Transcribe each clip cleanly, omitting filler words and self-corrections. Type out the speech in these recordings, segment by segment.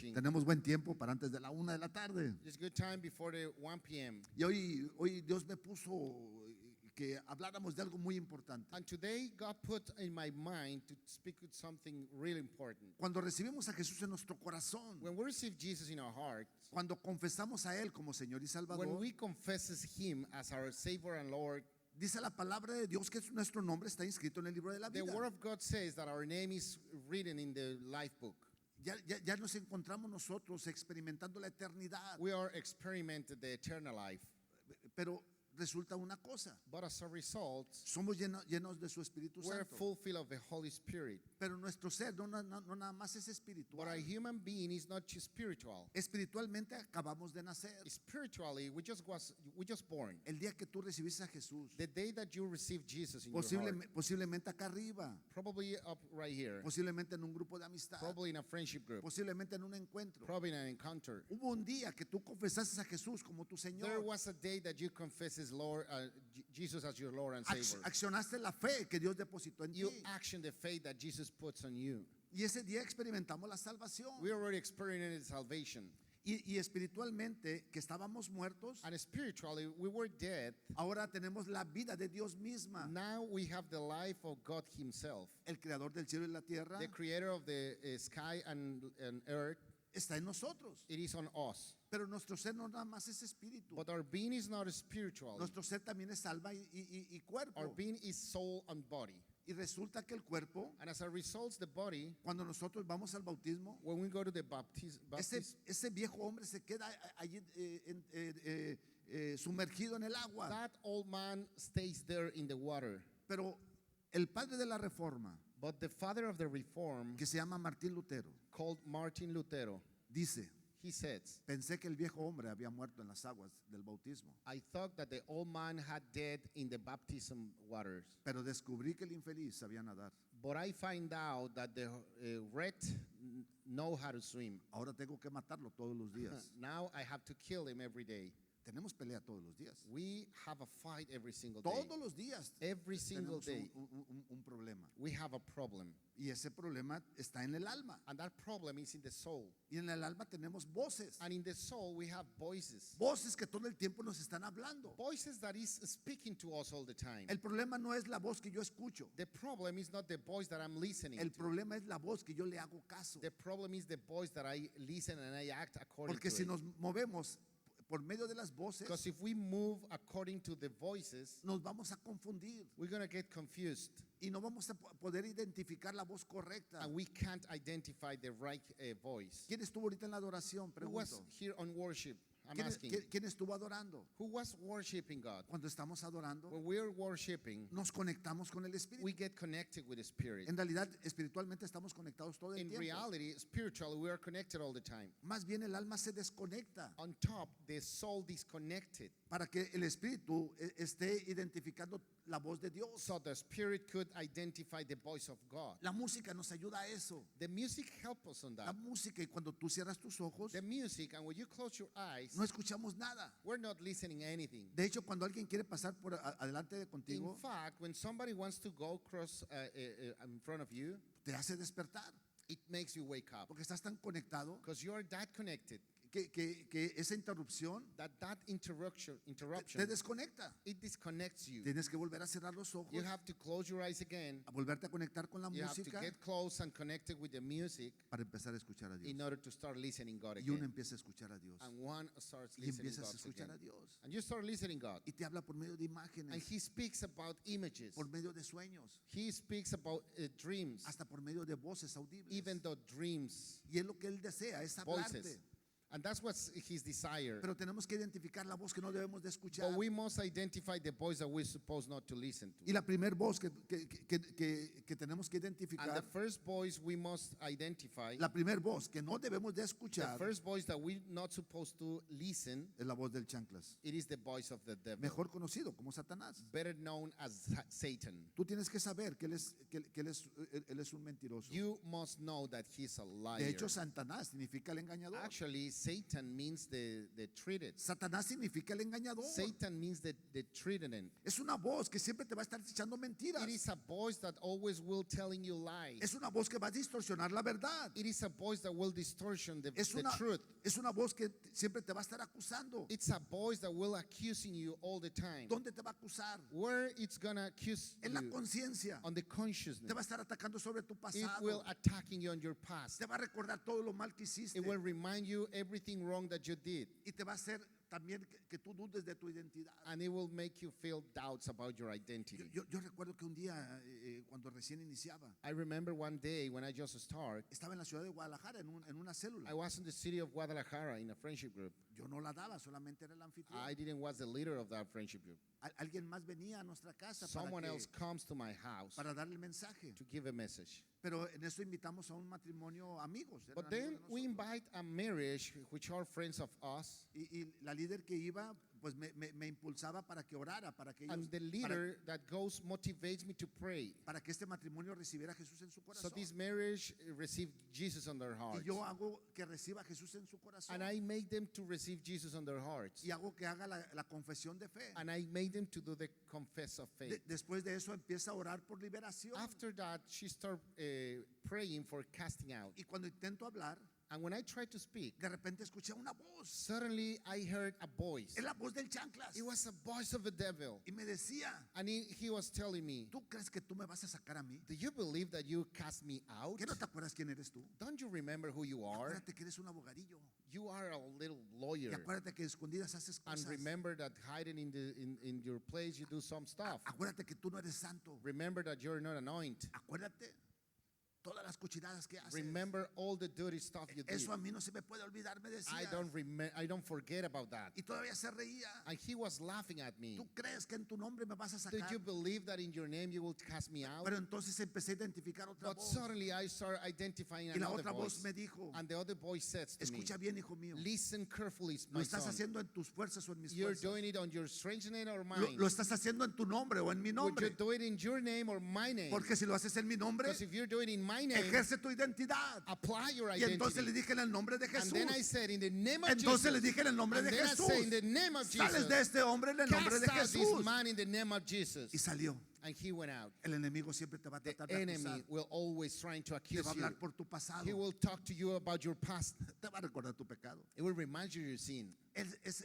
preaching. Tenemos buen tiempo para antes de la 1 de la tarde. It's good time before the 1 p.m. Y hoy Dios me puso que habláramos de algo muy importante. And today God put in my mind to speak with something really important. Cuando recibimos a Jesús en nuestro corazón, When we receive Jesus in our heart, cuando confesamos a Él como Señor y when Salvador, we confess Him as our Savior and Lord, dice la palabra de Dios que nuestro nombre está inscrito en el libro de la the vida. Word of God says that our name is written in the life book. Ya nos encontramos nosotros experimentando la eternidad. We are experimenting the eternal life. Pero resulta una cosa, But as a result, somos llenos de su Espíritu we're Santo. fulfilled of the Holy Spirit. Pero nuestro ser no nada más es But a espiritual. human being is not just spiritual. Espiritualmente acabamos de nacer. Spiritually, we just born. El día que tú recibiste a Jesús, The day that you receive Jesus in your heart, posiblemente acá arriba, probably up right here, posiblemente en un grupo de amistad, probably in a friendship group, posiblemente en un encuentro. probably in an encounter. Hubo un día que tú confesaste a Jesús como tu There Señor. was a day that you confess His Lord, Jesus as your Lord and Savior. Accionaste la fe que Dios depositó en You ti. action the faith that Jesus puts on you. Y ese día experimentamos la salvación. We already experienced salvation. Y espiritualmente, que estábamos muertos, And spiritually, we were dead. ahora tenemos la vida de Dios misma. Now we have the life of God Himself. El creador del cielo y la tierra The creator of the sky and earth, está en nosotros. it is on us. Pero nuestro ser no nada más es espíritu. But our being is not spiritual. Nuestro ser también es alma y Our cuerpo. being is soul and body. Y resulta que el cuerpo, And as a result, the body, cuando nosotros vamos al bautismo, when we go to the baptism, ese viejo hombre se queda allí sumergido en el agua. that old man stays there in the water. Pero el padre de la reforma, But the father of the reform, que se llama Martín Lutero, called Martin Lutero, dice: he says, pensé que el viejo hombre había muerto en las aguas del bautismo, I thought that the old man had died in the baptism waters. pero descubrí que el infeliz sabía nadar. But I find out that the rat know how to swim. Ahora tengo que matarlo todos los días. Now I have to kill him every day. Tenemos pelea todos los días. We have a fight every single day. Todos los días Every single tenemos day un problema. we have a problem. Y ese problema está en el alma. And that problem is in the soul. Y en el alma tenemos voces. And in the soul we have voices. Voces que todo el tiempo nos están hablando. Voices that is speaking to us all the time. El problema no es la voz que yo escucho. The problem is not the voice that I'm listening El to. problema es la voz que yo le hago caso. The problem is the voice that I listen and I act according Porque to si it. nos movemos por medio de las voces, Because if we move according to the voices, nos vamos a confundir we're going to get confused. y no vamos a poder identificar la voz correcta. And we can't identify the right voice. ¿Quién estuvo ahorita en la adoración? Who was Pregunto. here on worship? I'm ¿Quién, asking. quién estuvo adorando? Who was worshiping God? Cuando estamos adorando, When we're worshiping, nos conectamos con el Espíritu. we get connected with the Spirit. En realidad, espiritualmente estamos conectados todo el In tiempo. reality, spiritually, we are connected all the time. Más bien el alma se desconecta On top, the soul disconnected. para que el Espíritu esté identificando la voz de Dios. So the Spirit could identify the voice of God. La música nos ayuda a eso. The music helps us on La that. música, y cuando tú cierras tus ojos, The music, and when you close your eyes, no escuchamos nada. we're not listening anything. De hecho, cuando alguien quiere pasar por adelante de In contigo, fact, when somebody wants to go across in front of you, te hace despertar, it makes you wake up porque estás tan conectado because you are that connected que esa interrupción that interruption te desconecta. it disconnects you. Tienes que volver a cerrar los ojos, You have to close your eyes again. a volverte a conectar con la You have to música get close and connected with the music para empezar a escuchar a Dios. in order to start listening God Y uno again. empieza a escuchar a Dios. And one starts Y listening empiezas a God escuchar a again. Dios. And you start listening God. Y te habla por medio de And imágenes, He speaks about images. por medio de sueños, He speaks about dreams, hasta por medio de voces audibles. even though dreams, Y es lo que Él desea, es voices. hablarte. And that's what's His desire. Pero tenemos que identificar la voz que no debemos de escuchar. But we must identify the voice that we're supposed not to listen to. Y la primer voz que tenemos que And the identificar, first voice we must identify, la primer voz que no debemos de the escuchar, first voice that we're not supposed to listen, es la voz del chanclas, it is the voice of the devil, mejor conocido como Satanás. better known as Satan. Tú tienes que saber que él es un mentiroso. You must know that he's a De liar. hecho, Satanás significa el engañador. Actually, Satan means the treated. Satanás significa el engañador. Satan means the treated. Es una voz que siempre te va a estar echando mentiras. It is a voice that always will telling you lies. Es una voz que va a distorsionar la verdad. It is a voice that will distortion the Es truth. una voz que siempre te va a estar acusando. It's a voice that will accusing you all the time. ¿Dónde te va a acusar? Where it's gonna accuse En la you conciencia. on the consciousness. Te va a estar atacando sobre tu It will pasado. attacking you on your past. Te va a recordar todo lo mal que hiciste. It will remind you everything wrong that you did. Y te va a hacer también que tú dudes de tu identidad. And it will make you feel doubts about your identity. Yo recuerdo que un día, cuando recién iniciaba, I remember one day when I just started, estaba en la ciudad de Guadalajara en una célula. I was in the city of Guadalajara in a friendship group. Yo no la daba, solamente era el anfitrión. I didn't was the leader of that friendship group. Alguien más venía a nuestra casa Someone else comes to my house para dar el mensaje. to give a message. Pero en eso invitamos a un matrimonio amigos. Eran But then amigos de we nosotros. invite a marriage which are friends of us. Y la líder que iba, pues me impulsaba para que orara, para que ellos, And the leader that goes motivates me to pray. para que este matrimonio recibiera a Jesús en su So corazón. this marriage received Jesus on their Y hearts. yo hago que reciba a Jesús en su corazón. And I made them to receive Jesus on their hearts. Y hago que haga la confesión de fe. And I made them to do the confess of faith. Después de eso empieza a orar por liberación. After that, she started praying for casting out. Y cuando intento hablar, And when I tried to speak, de repente escuché una voz. suddenly I heard a voice. Es la voz del chanclas. It was a voice of the devil. Y me decía, And he was telling me, ¿tú crees que tú me vas a sacar a mí? do you believe that you cast me out? ¿Qué no te acuerdas quién eres tú? Don't you remember who you are? Acuérdate que eres un abogadillo. You are a little Y lawyer. acuérdate que escondidas haces And cosas. remember that hiding in your place, you do some stuff. Acuérdate que tú no eres santo. Remember that you're not anointed. Acuérdate todas las cochinadas que haces. Remember all the dirty stuff you did. Eso a mí no se me puede olvidar, me decía. I don't forget about that. Y todavía se reía. And he was laughing at me. ¿Tú crees que en tu nombre me vas a Did sacar? you believe that in your name you will cast me out? Pero entonces empecé a identificar otra But voz. suddenly I started identifying Y la another otra voz voice. me dijo, And the other voice says to me, escucha bien, hijo mío. listen carefully, ¿Lo my estás son. haciendo en tus fuerzas o en mis You're fuerzas? doing it on your strengthening or ¿Lo, mine? lo estás haciendo en tu nombre o en mi Would nombre? you do it in your name or my name? Porque si lo haces en mi nombre, Because if you're doing it in my name, ejerce tu identidad. apply your Y entonces le identity. dije en el nombre de And Jesús. then I said, in the name of Entonces le Jesus. dije en el nombre And de then I Jesús. say, in the name of Sales Jesus. de este hombre en el nombre de Cast out this Jesús. man in the name of Jesus. Y salió. And he went out. El enemigo siempre te va a The tratar de enemy acusar. will always trying to Te accuse va a you. hablar por tu pasado. He will talk to you about your past. Te va a recordar tu pecado. It will remind you of your sin. Esa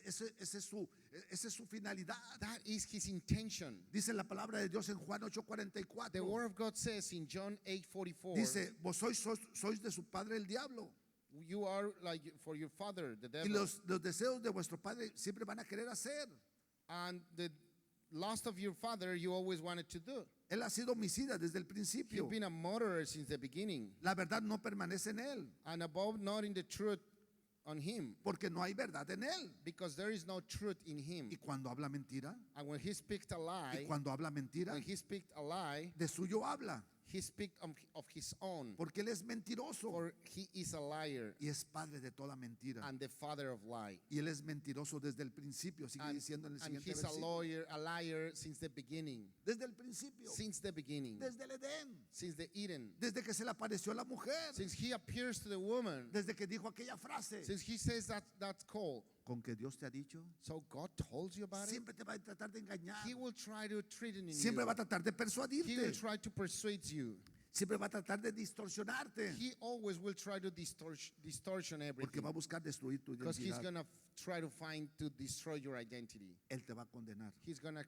es su finalidad. That is his intention. Dice la palabra de Dios en Juan The 8:44. word of God says in John 8:44, Dice, vos sois de su padre el diablo. you are like for your father, the Y devil. los deseos de vuestro padre siempre van a querer hacer. And the lust of your father you always wanted to do. Él ha sido homicida desde el You've principio. been a murderer since the beginning. La verdad no permanece en él, And above not in the truth on him. porque no hay verdad en él. Because there is no truth in him. Y cuando habla mentira, And when he speaks a lie, when he speaks a lie, de suyo habla, he speaks of his own. porque él es mentiroso For he is a liar y es padre de toda mentira. and the father of lie. Y él es mentiroso desde el principio, sigue diciendo en el And siguiente he's a versículo. liar since the beginning. Desde el principio, Since the beginning. desde el Edén, Since the Eden. desde que se le apareció a la mujer, Since he appears to the woman. desde que dijo aquella frase, Since he says that's called. con que Dios te ha dicho, So God told you about it. siempre te va a tratar de engañar, He will try to treat it in siempre you. va a tratar de He will persuadirte, try to persuade you. siempre va a tratar de distorsionarte, He always will try to distortion porque everything. va a buscar destruir tu Because he's identidad. going to try to find to destroy your identity. Él te va a condenar He's going to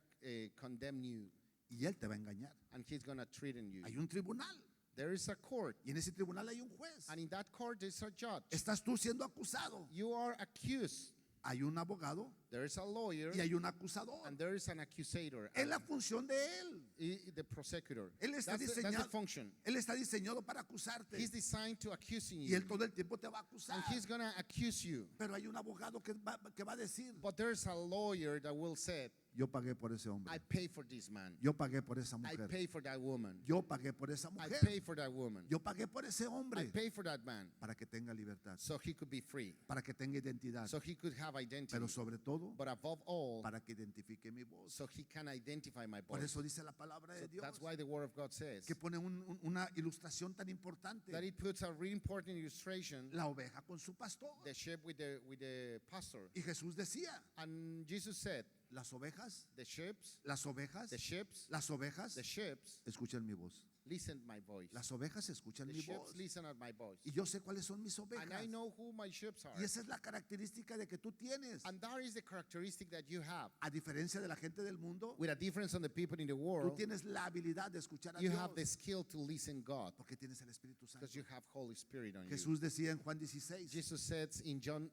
condemn you. y él te va a engañar. And he's going to threaten you. Hay un tribunal There is a court. y en ese tribunal hay un juez. And in that court there's a judge. Estás tú siendo acusado. You are accused. Hay un abogado There is a lawyer. y hay un acusador. And there is an accusator. Es la función de él. The prosecutor. Él está That's the diseñado, function. él está diseñado para acusarte He's designed to accusing y you. él todo el tiempo te va a acusar. And he's going to accuse you. Pero hay un abogado que va a decir, But there's a lawyer that will say, Yo pagué por ese hombre. I pay for this man. Yo pagué por esa I mujer. pay for that woman. Yo pagué por esa I mujer. pay for that woman. Yo pagué por ese I hombre pay for that man para que tenga libertad, so he could be free, para que tenga identidad, so he could have identity, pero sobre todo but above all, para que identifique mi voz. so he can identify my Por voice. eso dice la palabra So de Dios that's why the word of God says que pone una ilustración tan importante. that it puts a really important illustration, La oveja con su pastor. the sheep with the pastor. Y Jesús decía, And Jesus said, las ovejas, the sheep, las ovejas, the sheep, las ovejas the sheep escuchan mi voz. listen my voice. Las ovejas escuchan The mi sheep voz. listen at my voice. Y yo sé cuáles son mis And I ovejas. know who my sheep are. Y esa es la característica de que tú tienes. And that is the characteristic that you have. A diferencia de la gente del mundo, With a difference on the people in the tú world, tienes la habilidad de escuchar a you Dios have the skill to listen God porque tienes el Espíritu Santo. because you have Holy Spirit on you. Jesús decía en Juan 16, Jesus says in John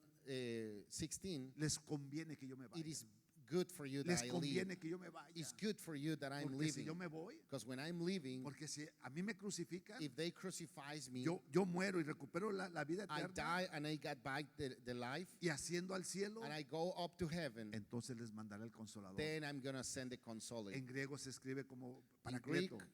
16, les conviene que yo me it vaya. is good for you that Les I leave. conviene que yo me vaya. It's good for you that I'm Porque si yo leaving. me voy, Because when I'm leaving, porque si a mí me crucifican, if they crucifies me, yo muero y recupero la vida I eterna die and I get back the life, y asciendo al cielo, and I go up to heaven, entonces les mandaré el consolador. then I'm going to send the consolator. En griego se escribe como In Greek, paracleto.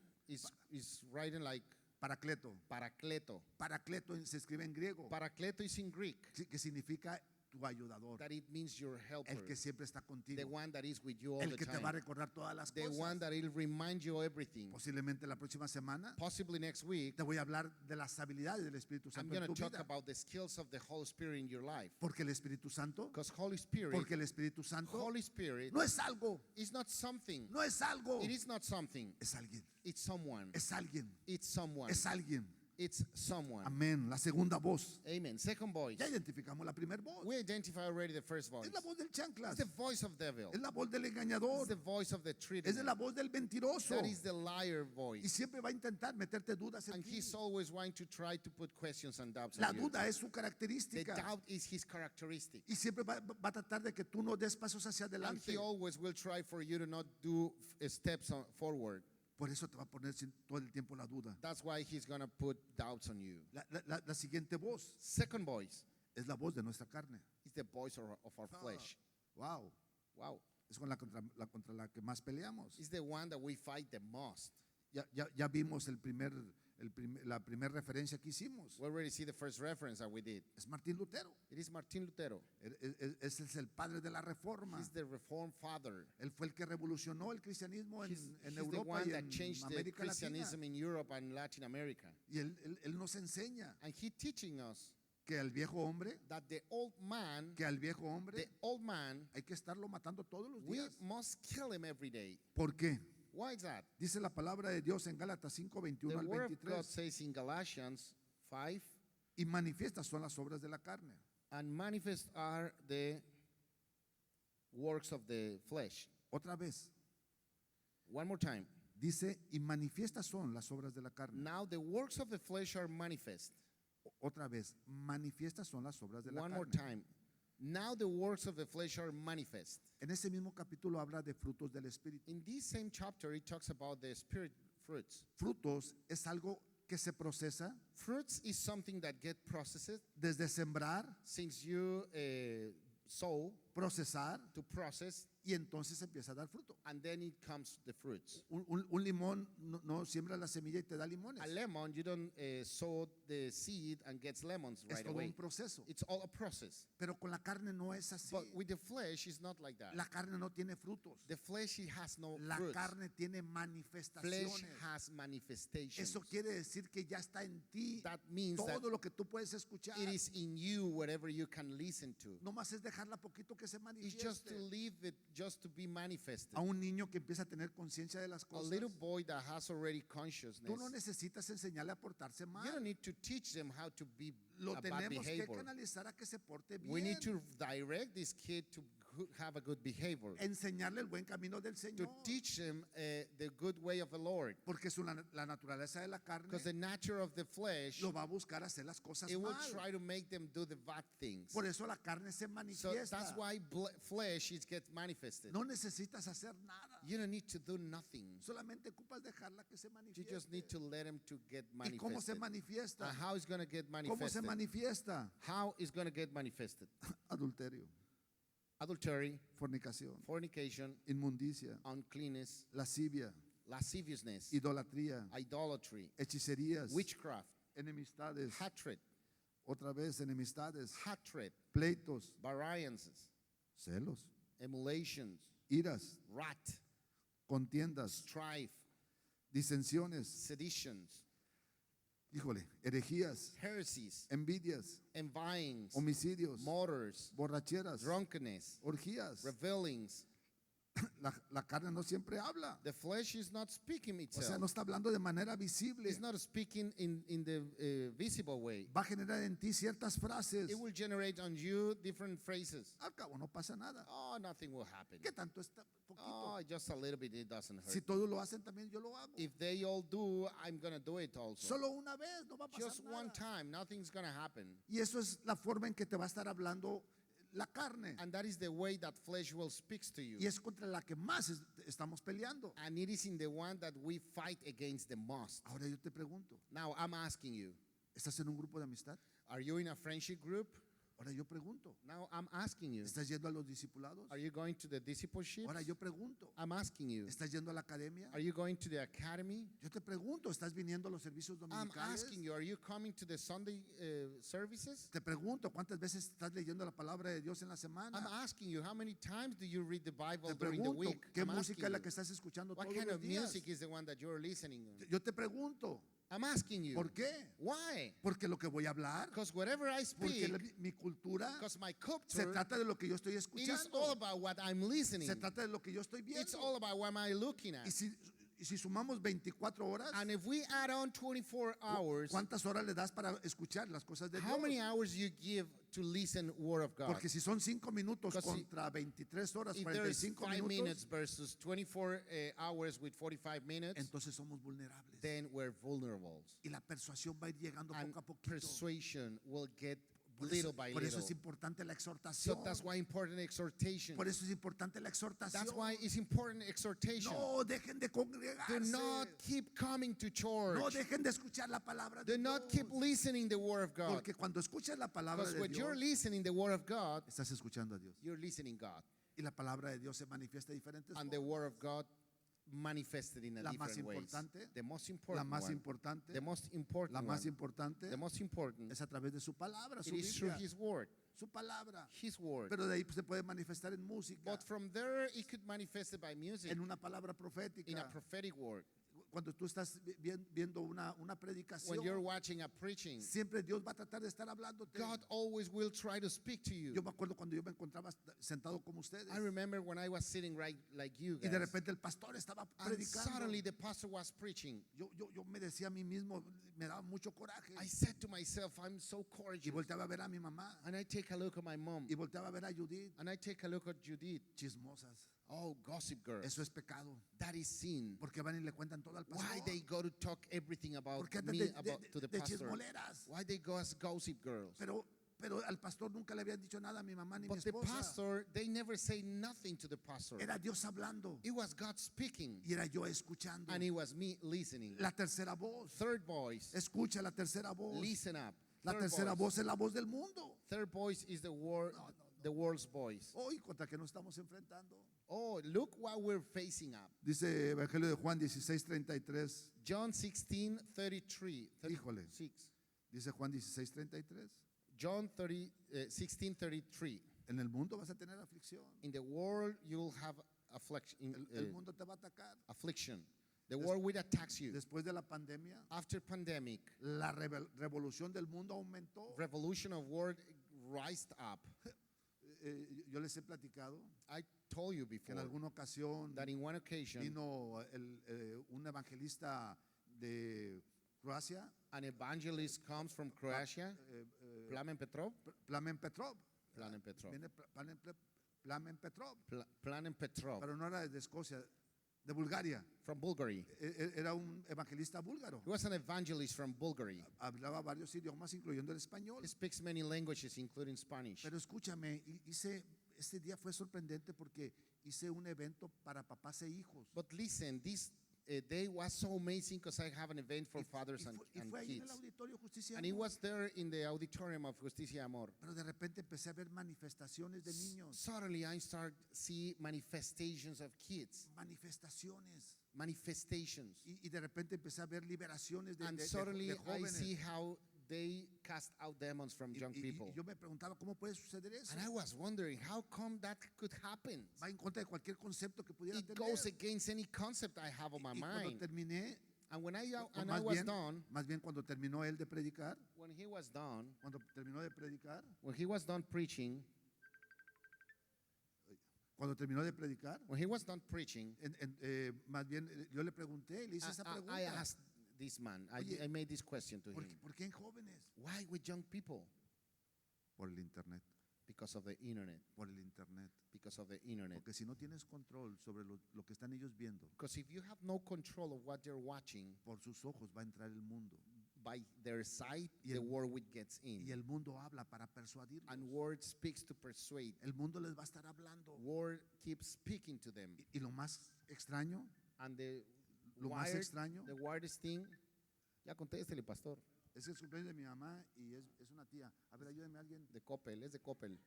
is writing like Paracleto. parakleto. Paracleto se escribe en griego, Parakleto is in Greek, que significa tu ayudador, that it means your helper, el que siempre está the contigo, one that is with you all el the que te va a time, recordar todas las the one cosas. that will remind you everything. Posiblemente la próxima semana Possibly next week, te voy a hablar de las habilidades del Espíritu I'm Santo going en to tu talk vida. about the skills of the Holy Spirit in your life. Porque el Espíritu Santo, Because Holy Spirit, porque el Espíritu Santo Holy Spirit no es algo, is not something. no es algo, It is not something. es alguien, It's someone. es alguien, It's someone. es alguien. It's someone. Amén. La segunda voz. Amen. Second voice. Ya identificamos la primera voz. We identify already the first voice. Es la voz del chanclas. It's the voice of devil. Es la voz del It's engañador. the voice of the traitor. Es de la voz del mentiroso. That is the liar Y voice. siempre va a intentar meterte dudas en And ti. he's always wanting to try to put questions and doubts La on you. duda es su The característica. doubt is his characteristic. Y siempre va a tratar de que tú no des pasos hacia And adelante. he always will try for you to not do steps forward. Por eso te va a poner todo el tiempo la duda. That's why he's going to put doubts on you. La siguiente voz Second voice es la voz de nuestra carne. is the voice of our flesh. Wow. Wow. Es con contra la que más peleamos. It's the one that we fight the most. Ya vimos la primera referencia que hicimos. We already see the first reference that we did. Es Martín Lutero. It is Martin Lutero. Ese es el padre de la reforma. He's the Reformed father. Él fue el que revolucionó el cristianismo He's en the Europa one y that en changed the América Latina. Christianism in Europe and Latin America. Y él nos enseña And he teaching us que al viejo hombre, that the old man hay que estarlo matando todos los we días. must kill him every day. ¿Por qué? Why is that? Dice la palabra de Dios en Gálatas 5, The 21 al word of God 23. says in Galatians 5, Y manifiestas son las obras de la carne. and manifest are the works of the flesh. Otra vez, One more time. dice, y manifiestas son las obras de la carne. Now the works of the flesh are manifest. Otra vez, manifiestas son las obras de la One more carne. time. Now the works of the flesh are manifest. En ese mismo capítulo habla de frutos del Espíritu. In this same chapter, it talks about the spirit fruits. Frutos es algo que se procesa Fruits is something that get processed desde sembrar, since you sow procesar to process, y entonces empieza a dar fruto. and then it comes the fruits. Un limón no siembra la semilla y te da limones. A lemon, you don't sow the seed and gets lemons Es right todo un away. proceso. It's all a process. Pero con la carne no es así. But with the flesh, it's not like that. La carne no tiene frutos. The flesh, it has no La fruits. carne tiene Flesh manifestaciones. has manifestations. Eso quiere decir que ya está en ti That means that todo lo que tú puedes escuchar. it is in you, whatever you can listen to. No más es dejarla poquito que se It's just to manifieste. leave it, just to be manifested. A un niño que empieza a tener conciencia de las A cosas. little boy that has already consciousness, Tú no necesitas enseñarle a portarse you mal. don't need to teach them how to be Lo a bad tenemos que behavior. canalizar a que se porte We need bien. to direct this kid to have a good behavior, Enseñarle el buen camino del to Señor. teach them the good way of the Lord. Porque la naturaleza de la carne Because the nature of the flesh, lo va a buscar hacer las cosas it will mal. try to make them do the bad things. Por eso la carne se So manifiesta. that's why flesh is gets manifested. No necesitas hacer nada. You don't need to do nothing. Solamente ocupas dejarla que se You just need manifieste. to let him to get ¿Y cómo se manifested. manifiesta? And how is going to get ¿Cómo se manifested? manifiesta? How is going to get manifested? Adulterio. adultery, fornicación, fornication, inmundicia, uncleanness, lascivia, lasciviousness, idolatría, idolatry, hechicerías, witchcraft, enemistades, hatred, otra vez enemistades, hatred, pleitos, variances, celos, emulations, iras, wrath, contiendas, strife, disensiones, seditions, híjole, herejías, heresies, envidias, envyings, homicidios, murders, borracheras, drunkenness, orgías. revelings. La carne no siempre habla. The flesh is not speaking O sea, itself. no está hablando de manera visible. It's not speaking in the visible way. Va a generar en ti ciertas frases. It will generate on you different phrases. Al cabo no pasa nada. Oh, nothing will happen. ¿Qué tanto está? Oh, Poquito. just a little bit, it doesn't hurt. Si todos lo hacen, también yo lo hago. If they all do, I'm going to do it also. Solo una vez, no va a pasar Just one nada. time, nothing's going to happen. Y eso es la forma en que te va a estar hablando la carne. And that is the way that flesh will speak to you. Y es contra la que más estamos peleando. And it is in the one that we fight against the most. Ahora yo te pregunto, Now, I'm asking you, ¿estás en un grupo de amistad? are you in a friendship group? Ahora yo pregunto, Now, I'm asking you, ¿estás yendo a los discipulados? are you going to the discipleship? Ahora yo pregunto, I'm asking you, ¿estás yendo a la academia? are you going to the academy? Yo te pregunto, ¿estás viniendo a los servicios I'm dominicales? asking you, are you coming to the Sunday services? Te pregunto, ¿cuántas veces estás leyendo la palabra de Dios en la I'm semana? asking you, how many times do you read the Bible Te during the pregunto, week? ¿qué I'm música es la asking que you, estás escuchando what todos kind los of días? music is the one that you're listening to? Yo te pregunto, I'm asking you, ¿por qué? why? Porque lo que voy a hablar, Because whatever I porque speak, mi cultura because my se culture, trata de lo que yo estoy it is escuchando, all about what I'm listening. se trata de lo que yo estoy It's viendo. all about what am I looking at. Y si sumamos 24 horas, And if we add on 24 hours, ¿cuántas horas le das para escuchar las cosas de how many Dios? hours you give to listen Word of God? Porque si son 5 minutos Because contra 23 horas, If there is 45 5 minutes minutos, versus 24 hours with 45 minutes, entonces somos vulnerables. then we're vulnerable. Y la persuasión va a ir llegando And poco a poquito. persuasion will get Por little eso, by por eso little. es importante la So exhortación. that's why important exhortation. Por eso es importante la exhortación. That's why it's important exhortation. No dejen de Do congregarse. not keep coming to church. No dejen de escuchar la palabra Do de not Dios. keep listening the Word of God. Porque cuando escuchas la palabra Because de when you're Dios, listening the Word of God, estás escuchando a Dios. you're listening God. Y la palabra de Dios se manifiesta de diferentes And the formas. Word of God manifested in a La más different ways. importante, The most La important más one, importante, the most important la más one, importante the most important, es a través de su palabra, it su is through Biblia, His Word. su palabra. His Word. Pero de ahí se puede manifestar en música, But from there, it could manifest it by music, en una palabra in a profética. prophetic word. Cuando tú estás viendo una When you're predicación, watching a preaching, siempre Dios va a tratar de estar hablándote. God always will try to speak to you. Yo me acuerdo cuando yo me encontraba sentado como ustedes I remember when I was sitting right like you y de guys, repente el pastor estaba and predicando. suddenly the pastor was preaching. Yo me decía a mí mismo, me daba mucho coraje I said to myself, I'm so y courageous. volteaba a ver a mi mamá And I take a look at my mom, y volteaba a ver a Judith, and I take a look at Judith. chismosas. Oh, gossip girl. Eso es pecado. That is sin. Porque van y le cuentan todo al pastor. Why they go to talk everything about Porque andan me about to the de pastor? chismoleras. Why they go as gossip girls? Pero al pastor nunca le habían dicho nada a mi mamá ni mi But the esposa. pastor, they never say nothing to the pastor. Era Dios hablando It was God speaking, y era yo escuchando. and it was me listening. La tercera voz. Third voice, Escucha la tercera voz. listen up. La Third tercera voice. voz es la voz del mundo. Third voice is the world's voice. Hoy contra que nos estamos enfrentando. Oh, look what we're facing up. Dice Evangelio de Juan 16:33. John 16:33. Híjole. 36. Dice Juan 16:33. John 16:33. En el mundo vas a tener aflicción. In the world you'll have affliction. El mundo te va a atacar. Affliction. The world will attack you. Después de la pandemia, After pandemic, la revolución del mundo aumentó. revolution of world rised up. Yo les he platicado I told you que en before alguna ocasión that in one occasion vino un evangelista de Croacia, an evangelist comes from Croatia, Plamen Petrov. Plamen Petrov. Plamen Petrov. Viene Plamen Petrov, Plamen Petrov pero no era de Escocia, de Bulgaria. from Bulgaria. Era un evangelista búlgaro. He was an evangelist from Bulgaria. Hablaba varios idiomas, incluyendo el español. He speaks many languages, including Spanish. Pero escúchame, este día fue sorprendente porque hice un evento para papás e hijos. But listen, this day was so amazing because I have an event for Y fathers and, y and fue ahí en el kids. auditorio Justicia And it Amor. was there in the auditorium of Justicia Amor. Pero de repente empecé a ver manifestaciones de niños. Suddenly I start see manifestations of kids, Manifestaciones. manifestations. Y de repente empecé a ver liberaciones And de suddenly I jóvenes. see how they cast out demons from young people. Y yo me preguntaba, ¿cómo puede suceder eso? And I was wondering, how come that could happen? Va en contra de cualquier concepto que pudiera It tener. goes against any concept I have on my Y cuando mind. terminé, And when I o and I was done, más bien cuando terminó él de predicar, when he was done, cuando terminó de predicar, when he was done preaching, cuando terminó de predicar, when he was done preaching, más bien yo le pregunté, le hice esa I pregunta. asked this man, Oye, I made this question to him. ¿Por qué en jóvenes? Why with young people? Por el internet, Because of the internet. por el internet. Because of the internet. Porque si no tienes control sobre lo que están ellos viendo, Because if you have no control of what they're watching, por sus ojos va a entrar el mundo. by their sight, Y the el- world gets in. Y el mundo habla para persuadirlos. And word speaks to persuade. El mundo les va a estar hablando. Word keeps speaking to them. Y lo más extraño, And the lo más extraño, the weirdest thing, ya contéstele, pastor, es el cumpleaños de mi mamá y es una tía. A ver, ayúdeme a alguien. de Coppel, es de Coppel.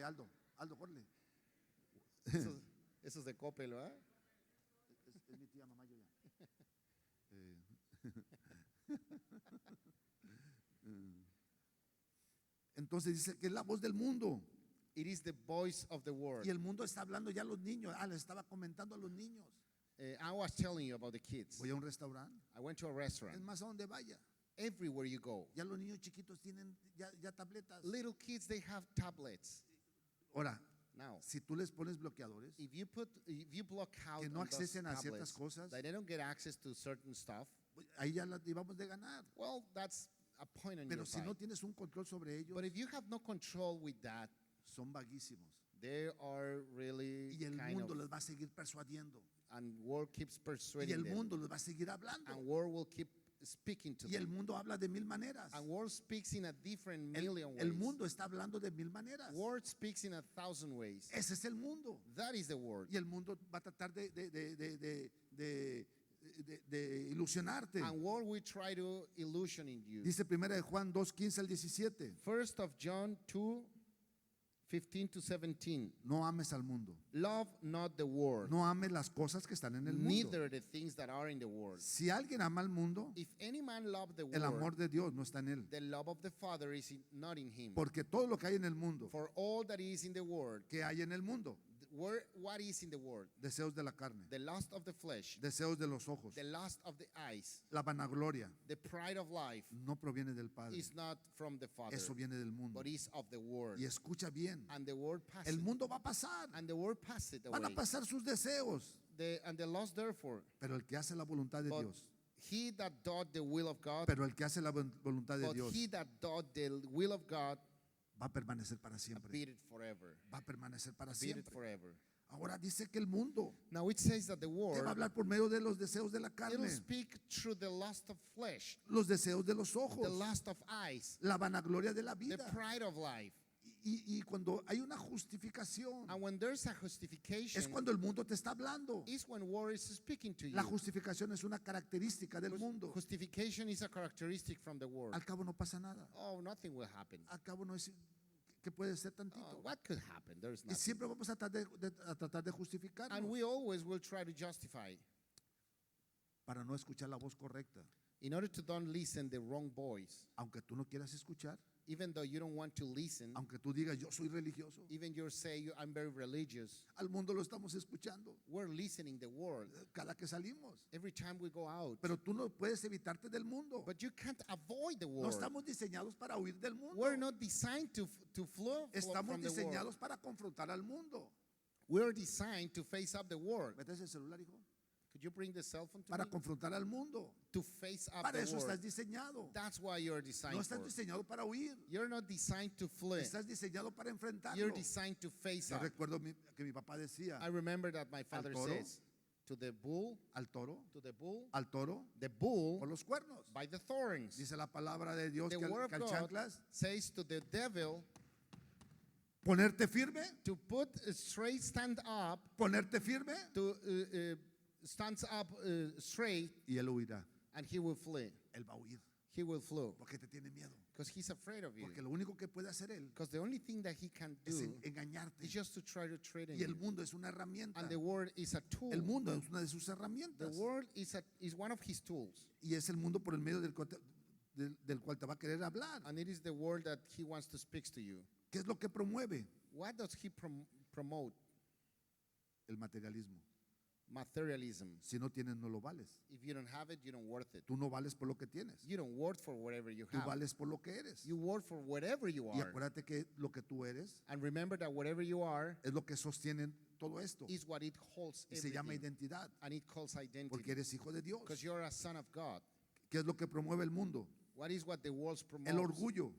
Aldo, corre. Eso es de Coppel, ¿verdad? Es mi tía, mamá, yo ya. Entonces dice que es la voz del mundo. It is the voice of the world. Y el mundo está hablando ya a los niños. Les estaba comentando a los niños. I was telling you about the kids. Voy a un restaurante. I went to a Es restaurant. más, a donde vaya. Everywhere you go, Ya los niños chiquitos tienen ya tabletas. little kids, they have tablets. Ahora, Now, si tú les pones bloqueadores, if you block out que no on those accesen a ciertas tablets, cosas, that they don't get access to certain stuff, pues, ahí ya las íbamos de ganar. well, that's a point on Pero your si side. no tienes un control sobre ellos, But if you have no control with that, son vaguísimos. they are really Y el kind mundo of, les va a seguir persuadiendo. and world keeps Y persuading el them, mundo les va a seguir hablando. and world will keep speaking to Y el them. mundo habla de 1000 maneras. And world speaks in a different El, million ways. el mundo está hablando de 1000 maneras. Word speaks in 1,000 ways. Ese es el mundo. That is the word. Y el mundo va a tratar de ilusionarte. And word will try to illusion in you. Dice 1 de Juan 2:15 al 17. First of John 2:15 to 17. No ames al mundo. Love not the world, No ames las cosas que están en el mundo. neither the things that are in the world. Si alguien ama al mundo, If any man love the el amor world, de Dios no está en él. the love of the Father is not in him. Porque todo lo que hay en el mundo, For all that is in the world, que hay en el mundo, what is in the world? deseos de la carne, The lust of the flesh, deseos de los ojos, the lust of the eyes, la vanagloria, the pride of life no proviene del Padre. is not from the Father, Eso viene del mundo. but is of the world. Y escucha bien, And the word passes, el mundo va a pasar. and the word passes Van a away. pasar sus deseos. And the lust therefore, Pero el que hace la voluntad de but Dios, he that doth the will of God, pero el que hace la voluntad de but Dios he that doth the will of God, va a permanecer para siempre. be it forever. Va a permanecer para Be it siempre. forever. Ahora dice que el mundo Now it says that the te va a word, hablar por medio de los deseos de la it'll carne, speak through the lust of flesh, los deseos de los the ojos, lust of eyes, la vanagloria de la the vida. pride of life. Y cuando hay una justificación, And when there's a es justification, cuando el mundo te está hablando. is when word is speaking to La you. justificación es una característica del mundo. Justification is a characteristic from the word. Al cabo no pasa nada. Oh, nothing will happen. Al cabo no es que puede ser Oh, tantito. what could happen? There's Y nothing. siempre vamos a tratar de justificarnos And we always will try to justify para no escuchar la voz correcta. in order to don't listen the wrong voice. Aunque tú no quieras escuchar, Even though you don't want to listen, aunque tú digas yo soy religioso, even you say I'm very religious, al mundo lo estamos escuchando we're listening the word cada que salimos. every time we go out. Pero tú no puedes evitarte del mundo. But you can't avoid the No word. estamos diseñados para huir del mundo. We're not designed to flow Estamos from the word. diseñados para confrontar al mundo. We're designed to face up the word. ¿Metes el celular, hijo? Could you bring the cell phone to Para me? confrontar al mundo. To face up Para the eso word. estás diseñado. That's why you're designed No estás for. diseñado para huir. You're not designed to flee. Estás diseñado para enfrentarlo. You're designed to face Yo up. recuerdo que mi papá decía I remember that my father toro? says to the bull, al toro, the por bull los cuernos. by the thorns. Dice la palabra de Dios The que word al of God chanclas, says to the devil ponerte firme, to put a straight stand up, ponerte firme, to stands up straight, y él huirá. and he will flee. Él va a huir He will flee porque te tiene miedo. because he's afraid of you. Porque lo único que puede hacer él Because the only thing that he can es do engañarte. is just to try to trade in Y el you. mundo es una herramienta. And the world is a tool. El mundo es una de sus The herramientas. world is one of his tools. Y es el mundo por el medio del cual te va a querer hablar. And it is the world that he wants to speak to you. ¿Qué es lo que promueve? What does he promote? El materialismo. Materialism. Si no tienes, no lo vales. If you don't have it, you don't worth it. Tú no vales por lo que tienes. You don't worth for whatever you Tú have. vales por lo que eres. You worth for whatever you Y are. acuérdate que lo que tú eres And remember that whatever you are es lo que sostiene todo esto. is what it holds Y se llama everything. identidad. And it calls Porque identity. eres hijo de Dios. Because you're a son of God. ¿Qué es lo que promueve el mundo? What is what the world promotes? El orgullo,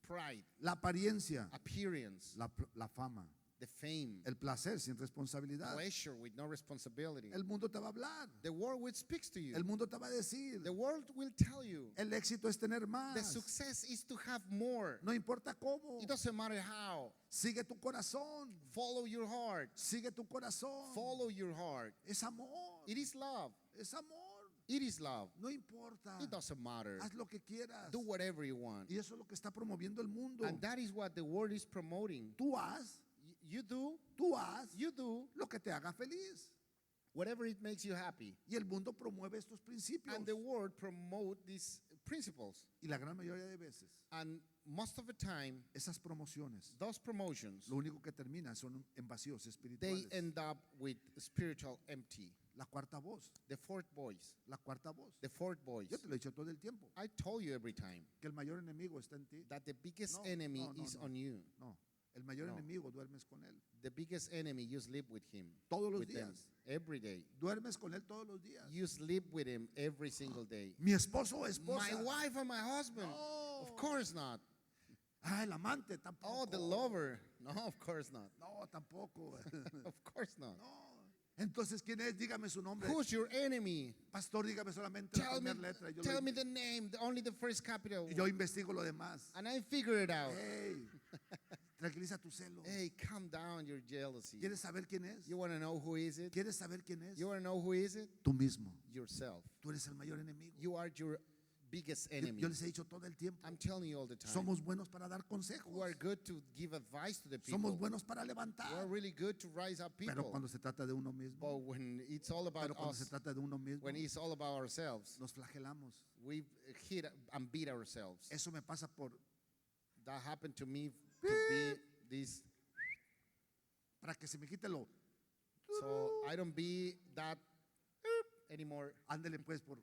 Pride, la apariencia, appearance, la fama, the fame, el placer sin responsabilidad. pleasure with no responsibility. El mundo te va a hablar. The world will speak to you. El mundo te va a decir. The world will tell you. El éxito es tener The más. success is to have more. No importa cómo. It doesn't matter how. Sigue tu corazón. Follow your heart. Sigue tu corazón. Follow your heart. Es amor. It is love. Es amor. It is love. No importa. It doesn't matter. Haz lo que quieras. Do whatever you want. Y eso es lo que está promoviendo el mundo. And that is what the world is promoting. Tú haz, You do, tú haz you do lo que te haga feliz. whatever it makes you happy. Y el mundo promueve estos principios. And the world promote these principles. Y la gran mayoría de veces, And most of the time, esas promociones, those promotions, lo único que termina son en vacíos they espirituales. end up with spiritual empty. La cuarta voz, The fourth voice. la cuarta voz. The fourth voice. Yo te lo he dicho todo el tiempo, I told you every time que el mayor enemigo está en ti. that the biggest No, enemy no, no, is no. on you. No, el mayor No. enemigo duermes con él. The biggest enemy, you sleep with him. Todos los With them. días. Every day. Duermes con él todos los días. You sleep with him every single day. Mi esposo o esposa. My wife and my husband. No. Of course not. Ah, el amante tampoco. Oh, the lover. No, of course not. No, tampoco. Of course not. No. Entonces, ¿quién es? Dígame su nombre. Who's your enemy? Pastor, dígame solamente la Tell me, primera letra. tell me the name, only the first capital. Yo investigo lo demás. And I figure it out. Hey, tranquiliza tu celo. Hey, calm down your jealousy. ¿Quieres saber quién es? You want to know who is it? ¿Quieres saber quién es? You want to know who is it? Tú mismo. Yourself. Tú eres el mayor enemigo. You are your biggest enemy. Yo les he dicho todo el tiempo. I'm telling you all the time. Somos buenos para dar consejos. We are good to give advice to the people. Somos buenos para levantar. We are really good to rise up Pero people. cuando se trata de uno But mismo, when it's all about pero cuando se us, trata de uno mismo, when it's all about ourselves, nos flagelamos. we hit and beat ourselves. Eso me pasa por That happened to me to be this, para que se me quite lo. so I don't be that anymore. Ándele pues por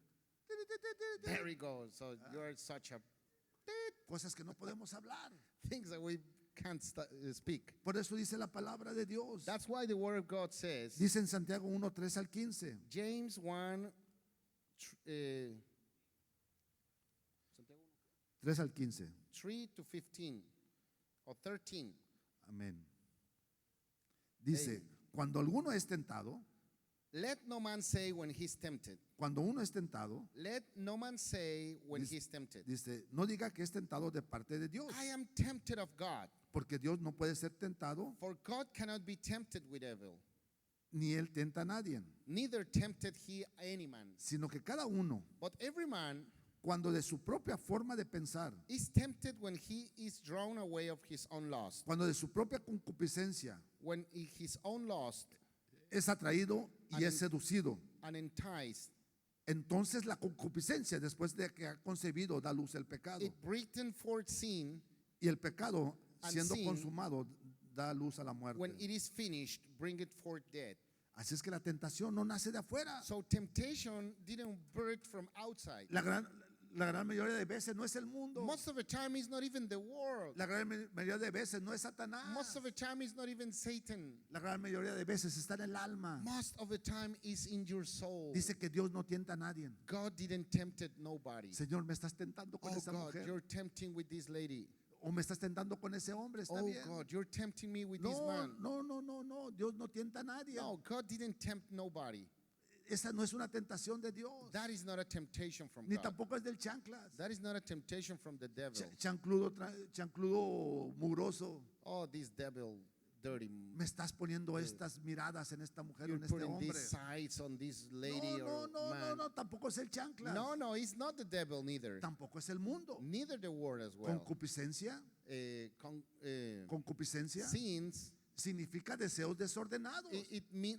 There we go. So you're such a cosas que no podemos hablar. things that we can't speak. Por eso dice la palabra de Dios. That's why the word of God says, Dice en Santiago 1, 3 al 15. James 1, 3 al 15. 3 to 15 or 13. Amén. Dice, Amen. cuando alguno es tentado, Let no man say when he's tempted. cuando uno es tentado, Let no man say when Dis- he's tempted. dice, no diga que es tentado de parte de Dios, I am tempted of God. porque Dios no puede ser tentado, For God cannot be tempted with evil, ni él tenta a nadie, neither tempted he any man. sino que cada uno, But every man cuando de su propia forma de pensar, is tempted when he is drawn away of his own lust. cuando de su propia concupiscencia When his own lust es atraído y es seducido, and enticed, entonces la concupiscencia, después de que ha concebido, da luz el pecado. it bringeth forth sin. Y el pecado, And siendo sin, consumado, da luz a la When muerte. it is finished, bringeth forth death. Así es que la tentación no nace de afuera. So temptation didn't birth from outside. La gran mayoría de veces no es el mundo. Most of the time, it's not even the world. La gran mayoría de veces no es Satanás. Most of the time, it's not even Satan. La gran mayoría de veces está en el alma. Most of the time, is in your soul. Dice que Dios no tienta a nadie. God didn't tempt nobody. Señor, me estás tentando con Oh esa God, mujer. you're tempting with this lady. O me estás tentando con ese hombre. Está Oh bien. God, you're tempting me with this No, man. no. Dios no tienta a nadie. No, God didn't tempt nobody. Esa no es una tentación de Dios. That is not a temptation from Ni God. tampoco es del chanclas. That is not a temptation from the devil. Chancludo mugroso. Oh, this devil, dirty. Me estás poniendo estas miradas en esta mujer o You're en este putting hombre. these sights on this lady No, or no, no, man. no, tampoco es el chanclas. No, it's not the devil neither. Tampoco es el mundo. Neither the world as well. Concupiscencia, concupiscencia Sins, significa deseos desordenados.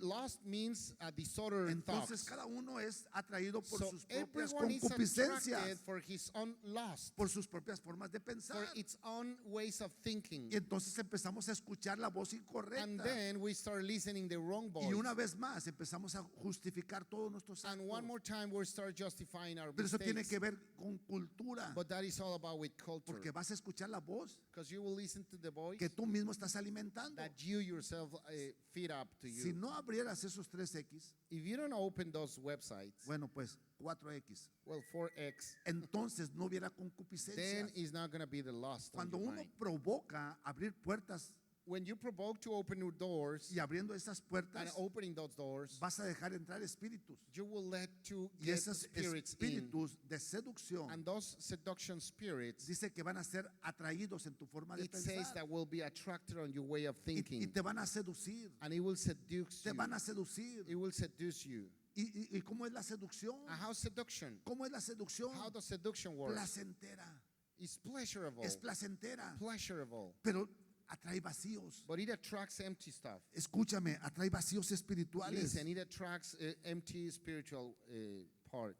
lust means disordered Entonces thoughts. cada uno es atraído por So sus propias everyone is attracted concupiscencias, for his own lust, por sus propias formas de pensar. for its own ways of thinking. Y entonces empezamos a escuchar la voz And incorrecta. then we start listening the wrong voice. Y una vez más empezamos a justificar todos nuestros And one actos. more time we start justifying our Pero eso tiene mistakes. que ver con cultura. But that is all about with culture. Porque vas a escuchar la voz Because you will listen to the voice que tú mismo estás alimentando. that you yourself feed up to you. Si no abrieras esos 3X, If you don't open those websites, bueno, pues 4X. well, 4X, Entonces no hubiera then concupiscencia. it's not going to be the lust on Cuando your uno mind. provoca abrir puertas When you provoke to open your doors y abriendo esas and puertas, opening those doors, vas a dejar entrar espíritus. you will let to Y get esos spirits in. espíritus de seducción And those seduction spirits, dice que van a ser atraídos en tu forma de it says pensar that will be attracted on your way of y thinking. te van a seducir. And it will seduce Te you. van a seducir. It will seduce you. ¿Y cómo es la seducción? And how seduction? ¿Cómo es la seducción? How does seduction work? Placentera. It's pleasurable. Es placentera. Pleasurable. Pero atrae vacíos. But it attracts empty stuff. Escúchame, atrae vacíos espirituales. Listen, it attracts empty spiritual parts.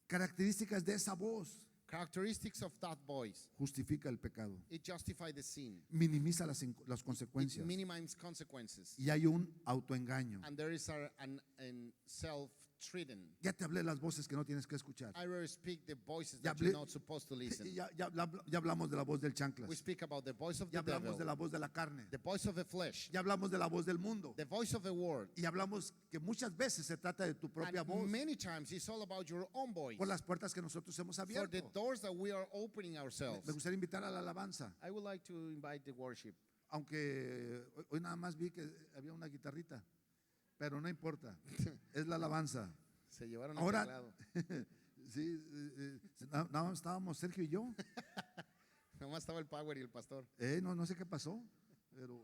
Características de esa voz. Characteristics of that voice. Justifica el pecado. It justifies the sin. Minimiza las It consecuencias. minimizes consequences. Y hay un autoengaño. And there is an self-treating. Ya te hablé de las voces que no tienes que escuchar. I already speak the voices Ya that you're hablé- not supposed to listen. Ya hablamos de la voz del chanclas. We speak about the voice of Ya the hablamos de devil, la voz de la carne. the voice of the flesh, Ya hablamos de la voz del mundo. the voice of the world. Y hablamos que muchas veces se trata de tu propia voz. And many times it's all about your own voice. Por las puertas que nosotros hemos For the abierto. doors that we are opening ourselves. Me gustaría invitar a la alabanza. I would like to invite the worship. Aunque hoy nada más vi que había una guitarrita. Pero no importa. Es la alabanza. Se llevaron el Ahora, teclado. sí, nada más estábamos Sergio y yo. Nomás estaba el power y el pastor. No sé qué pasó, pero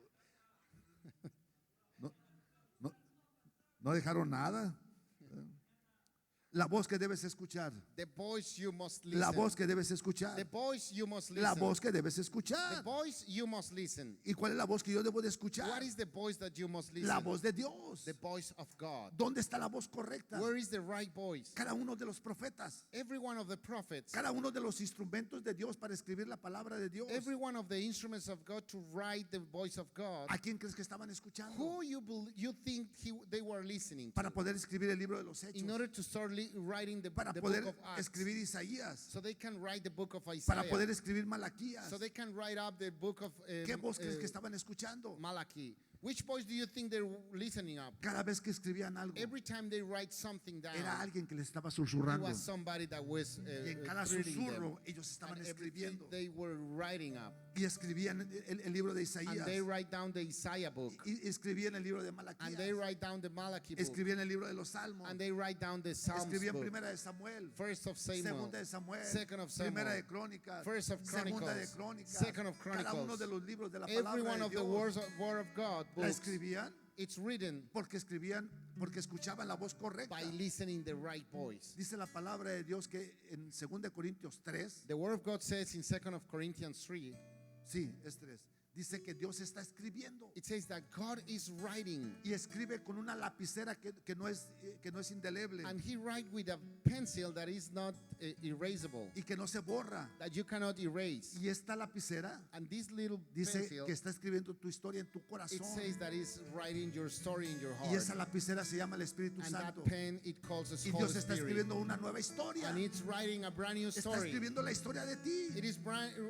no dejaron nada. La voz que debes escuchar. The voice you must listen. La voz que debes escuchar. The voice you must listen. La voz que debes The escuchar. voice you must listen. ¿Y cuál es la voz que yo debo de escuchar? What is the voice that you must listen? La voz de Dios. The voice of God. ¿Dónde está la voz correcta? Where is the right voice? Cada uno de los profetas, Every one of the prophets, cada uno de los instrumentos de Dios para escribir la palabra de Dios. every one of the instruments of God to write the voice of God. ¿A quién crees que estaban escuchando? Who you think they were listening to? Para poder escribir el libro de los Hechos. In order to start writing the Para book poder of Acts. escribir Isaías. So they can write the book of Para Isaiah. poder escribir Malaquías. So they can write up the book of ¿Qué voz crees que estaban escuchando? Malachi. Which voice do you think they're listening up? Cada vez que escribían algo, Every time they write something down, era alguien que les estaba it susurrando. was somebody that was Y en cada treating them. susurro ellos estaban And everything escribiendo. they were writing up. Y escribían el libro de And Isaías. they write down the Isaiah book. Y escribían el libro de And Malaquías. they write down the Malachi book. Escribían el libro de los Salmos. And they write down the Psalms Escribían book. primera de Samuel. First of Samuel. Segunda de Samuel. Second of Primera Samuel. de Crónicas. First of Segunda de Chronicles. Crónicas. Second of Cada uno Chronicles. de los libros de la Every palabra one de of the Dios word of God la books, escribían it's written porque escuchaban la voz correcta. by listening the right voice. Dice la palabra de Dios que en 2 Corintios 3, The word of God says in 2 of Corinthians 3, sí, es 3, dice que Dios está escribiendo it says that God is writing, y escribe con una lapicera que no es indeleble and he writes with a pencil that is not erasable, y que no se borra. that you cannot erase. Y esta lapicera And this little dice pencil, que está escribiendo tu historia en tu it corazón. says that is writing your story in your Y heart. esa lapicera se llama el Espíritu And that Santo. pen, it calls us Y Holy Dios está Spirit. escribiendo una nueva historia. And it's writing a brand new Está story. escribiendo la historia de ti. It is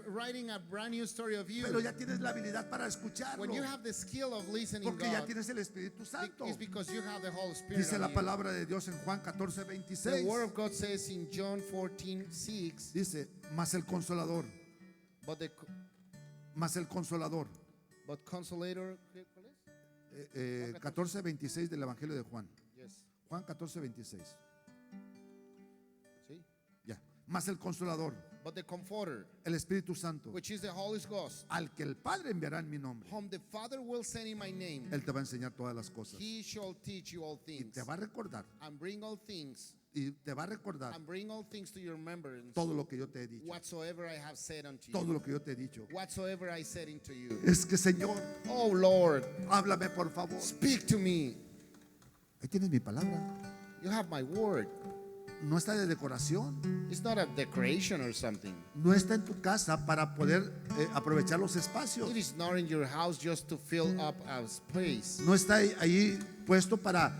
writing a brand new story of you. Pero ya tienes la habilidad para escucharlo. When you have the skill of listening Porque ya God, tienes el Espíritu Santo. it's because you have the Holy Spirit Dice on la you. palabra de Dios en Juan The 14:26. word of God says in John 14:6, Dice, mas el consolador, but the consolator, ¿cuál es? 14:26 del Evangelio de Juan. Yes. Juan 14:26. ¿Sí? Ya. Mas el consolador, but the Comforter, el Espíritu Santo, which is the Holy Ghost, al que el Padre enviará en mi nombre. whom the Father will send in my name, Él te va a enseñar todas las cosas he shall teach you all y things, te va a recordar and bring all things, y te va a recordar and bring all things to your remembrance, todo lo que yo te he dicho, whatsoever I have said unto todo you, lo que yo te he dicho. whatsoever I said unto you. Es que Señor, Oh Lord, háblame por favor. speak to me. Ahí tienes mi palabra. You have my word. No está de decoración, It's not a decoration or something. no está en tu casa para poder aprovechar los espacios. It is not in your house just to fill up a space. No está ahí puesto para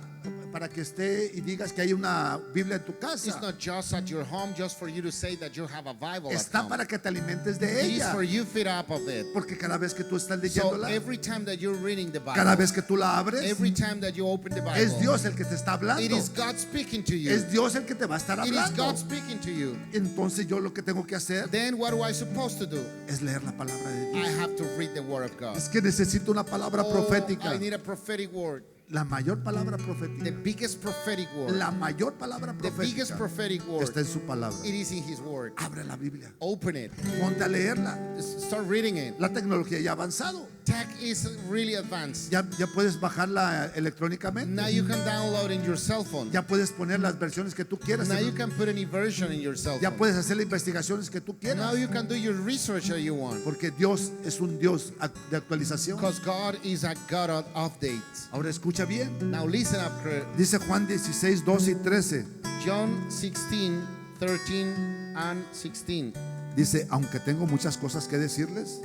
que esté y digas que hay una Biblia en tu It's casa. not just at your home just for you to say that you have a Bible at Está home. para que te alimentes de It is ella. for you feed up of it. Porque cada vez que tú estás So leyéndola, every time that you're reading the cada Bible, vez que tú la abres, every time that you open the es Bible, Dios el que te está it hablando. is God speaking to you. Es Dios el que te va a estar It is hablando. God speaking to you. Entonces yo lo que tengo que hacer Then what am I supposed to do? es leer la palabra de I Dios. have to read the Word of God. Es que necesito una palabra Oh, profética. I need a prophetic word. La mayor palabra The profética. biggest prophetic word. La mayor palabra The biggest profética prophetic word. está en su palabra. It is in His Word. Abre la Biblia. Open it. Ponte a leerla. Start reading it. La tecnología ya ha avanzado. Tech is really advanced. Ya puedes bajarla electrónicamente. Now you can download in your cell phone. Ya puedes poner las versiones que tú quieras. Now you can put any version in your cell Ya phone. puedes hacer las investigaciones que tú Now quieras. you can do your research that you want. Porque Dios es un Dios de actualización. Because God is a God of updates. Ahora escucha bien. Now listen up, Dice Juan 16, 12 y 13. John 16, 13 and 16. Dice, aunque tengo muchas cosas que decirles,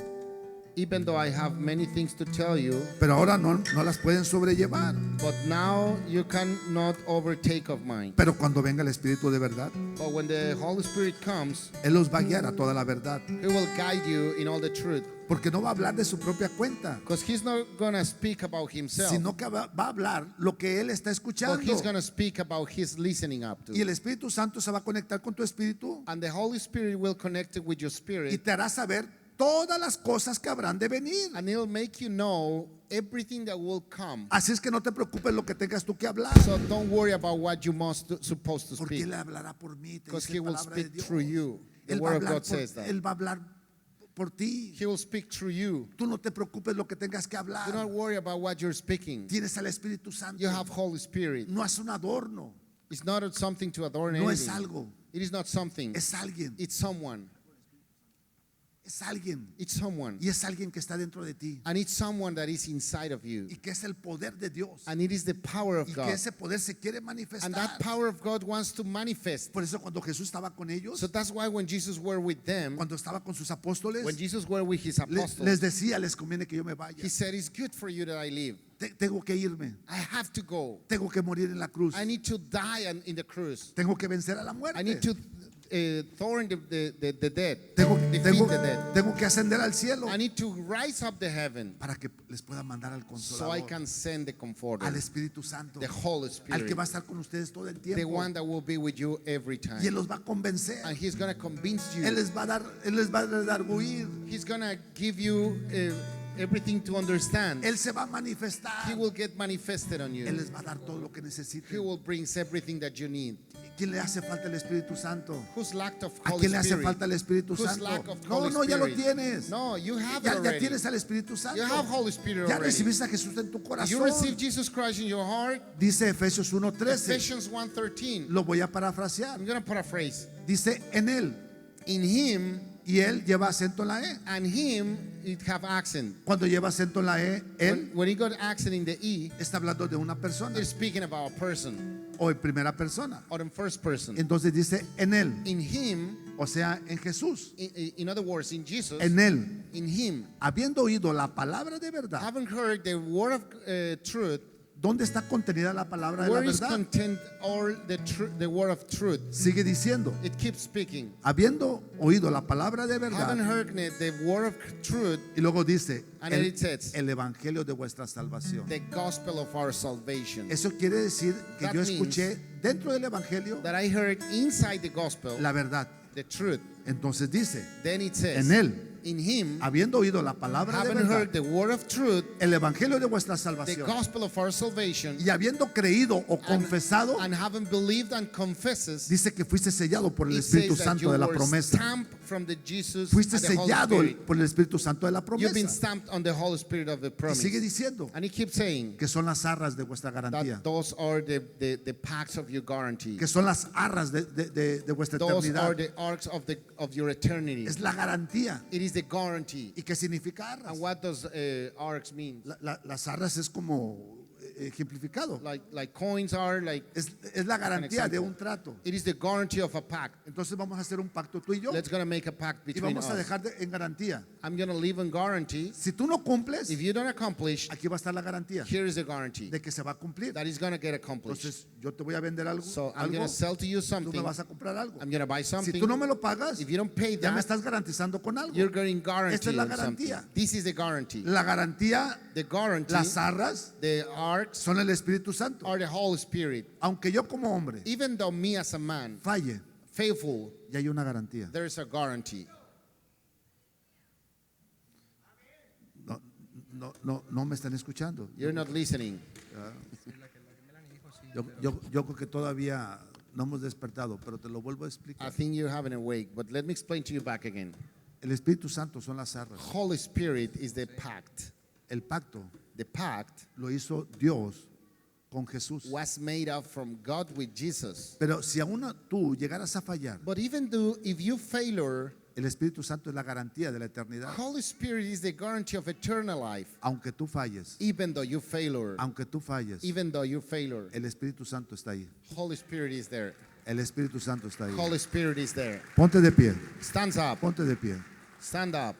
Even though I have many things to tell you, pero ahora no las pueden sobrellevar. but now you cannot overtake of mine. Pero cuando venga el Espíritu de verdad, But when the Holy Spirit comes, Él los va a guiar a toda la verdad. He will guide you in all the truth. Porque no va a hablar de su propia cuenta, Because He's not going to speak about Himself, sino que va a hablar lo que Él está but escuchando. He's going to speak about His listening up to. Y el Espíritu Santo se va a conectar con tu espíritu And the Holy Spirit will connect it with your y spirit, te hará saber todas las cosas que habrán de venir. and He'll make you know everything that will come. Así es que no te preocupes lo que tengas tú que hablar. So don't worry about what you supposed to Porque speak, Él hablará por mí. Te because dice He will palabra de speak Dios. through you. The Él va a Word of hablar God says that. Él va a hablar por ti. He will speak through you. Tú no te preocupes lo que tengas que Do not hablar. worry about what you're speaking. Tienes al Espíritu Santo. You have Holy Spirit. No es un adorno. It's not something to adorn No es anything. algo. It is not something. Es alguien. It's someone. Es alguien. It's someone. Y es alguien que está dentro de ti. And it's someone that is inside of you. Y que es el poder de Dios. And it is the power of Y que God. ese poder se quiere And manifestar. that power of God wants to manifest. Por eso cuando Jesús estaba con ellos, So that's why when Jesus were with them, cuando estaba con sus apóstoles, when Jesus were with His les apostles, decía, les conviene que yo me vaya. He said, it's good for you that I live. Tengo que irme. I have to go. Tengo que morir en la cruz. I need to die in the cruise. Tengo que vencer a la I need muerte. to thorn the dead. Tengo Defeat the dead. que ascender al cielo I need to rise up the heaven para que les pueda mandar al so I Consolador, can send the Comforter, al Espíritu Santo, the Holy al Spirit, que va a estar con ustedes todo el the tiempo. one that will be with you every Y Él time. los va a convencer. And He's going to convince Él you. les va a redarguir. He's going to give you everything to understand. Él se va a manifestar. He will get manifested on Él you. les va a dar todo lo que He necesiten. will bring everything that you need. ¿Quién le hace falta el Espíritu Santo? Who's lacked of ¿A Holy quién le hace Spirit? falta el Espíritu Who's Santo? lack of No, Holy no, ya lo Spirit? tienes. No, you have it Ya already. tienes al Espíritu Santo. You have Holy Spirit Ya already. recibiste a Jesús en tu You corazón. receive Jesus Christ in your heart. Dice Efesios 1:13. Ephesians 1:13. Lo voy a parafrasear. I'm going to paraphrase. Dice en él. In Him, Y él lleva acento en la E. and Him, it have accent. Cuando lleva acento en la E, él When he got accent in the E, está hablando de una persona it's speaking about a person o en primera persona. or in first person. Entonces dice en él, In Him, o sea, en Jesús. in other words, in Jesus, En él, in Him, habiendo oído la palabra de verdad. having heard the word of truth, ¿Dónde está contenida la palabra de la where is verdad? content all the word of truth? Sigue diciendo, It keeps speaking. habiendo oído la palabra de Having verdad. heard the word of truth, Y luego dice, and then it says, el evangelio de vuestra salvación. the gospel of our salvation. Eso quiere decir que That yo means escuché dentro del evangelio That I heard inside the gospel, la verdad. the truth. Entonces dice, Then it says, en él in him, habiendo oído la palabra de having verdad, heard the word of truth, el evangelio de vuestra the salvación, gospel of our salvation, y habiendo creído o confesado, and having believed and confesses, dice que fuiste sellado por el it Espíritu says that Santo you de la were promesa. stamped from the Jesus Fuiste and the Holy sellado Spirit. por el Espíritu Santo de la You've been promesa. stamped on the Holy Spirit of the Y promise. sigue diciendo And he keeps saying que son las arras de vuestra garantía, that those are the packs of your guarantee. que son las arras de vuestra Those are eternidad. the arcs of your eternity. Es la garantía. It is the guarantee. ¿Y qué significa arras? And what does arcs mean? Las arras es como ejemplificado. Like coins are, like Es la garantía de example. un trato. it is the guarantee of a pact. Entonces vamos a hacer un pacto tú y yo Let's gonna make a pact y between vamos a us. dejar en garantía. I'm gonna leave in guarantee. Si tú no cumples, If you don't accomplish, aquí va a estar la garantía here is the guarantee de que se va a cumplir. that is gonna get accomplished. Entonces yo te voy a vender algo, So I'm algo, gonna sell to you tú me something. vas a comprar algo. I'm gonna buy Si something. tú no me lo pagas, If you don't pay ya me that, estás garantizando con algo. you're getting Esta guarantee es la on something. garantía. This is the guarantee. La garantía, The guarantee, las arras the arcs son el Espíritu Santo. are the Holy Spirit. Aunque yo como hombre Even though me as a man, falle, faithful, ya hay una garantía. there is a guarantee. No me están escuchando. You're not listening. Yo creo que todavía no hemos despertado, pero te lo vuelvo a I explicar. think you haven't awake, but let me explain to you back again. El Espíritu Santo son las arras. Holy Spirit is the pact. El pacto The pact lo hizo Dios con Jesús. was made up from God with Jesus. Pero si aún tú llegaras a fallar, But even though if you failure, el Espíritu Santo es la garantía de la eternidad. Holy Spirit is the guarantee of eternal life. Aunque tú falles, Even though you failure, aunque tú falles, even though you failure, el Espíritu Santo está ahí. Holy Spirit is there. El Espíritu Santo está ahí. Holy Spirit is there. Ponte de pie, Stands up. ponte de pie. Stand up.